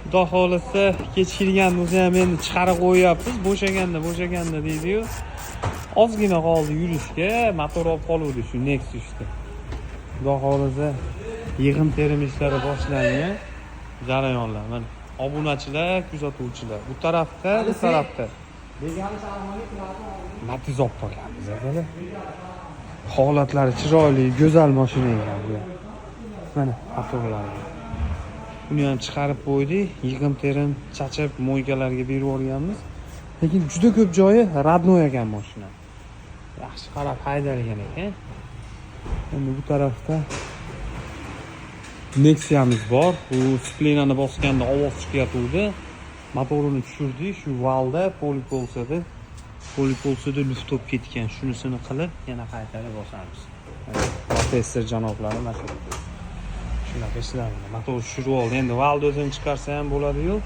Xudo xolisa kechikirgan bo'lsa ham endi chiqarib qo'yapmiz. Bo'shaganda deydi-yu. Ozgina qoldi yurishga, motor olib qoluvdi shu Nexus'da. Xudo xolisa yig'im terim ishlari boshlangan. Jarayonlar. Mana obunachilar, kuzatuvchilar. Bu tarafda. Matiz olib qolganmiz hali. Holatlari chiroyli, go'zal mashina ekan bu. Mana motorlar. Buni ham chiqarib qo'ydik. Yig'im terim chachib mo'ykalarga berib yuborganmiz. Lekin juda ko'p joyi radnoy ekan mashina. Yaxshi qarab haydalgan ekan. Endi bu tarafda Nexia'miz bor. Bu splinani bosganda ovoz chiqayotdi. Motorini tushirdik. Shu valda polipolsada luft o'tib ketgan. Shunisini qilib yana qaytarib bosamiz. Professor janoblari mana shu. Shunaqa ishlarni motor tushirib oldi. Endi valda o'zini chiqarsa ham bo'ladi-yu.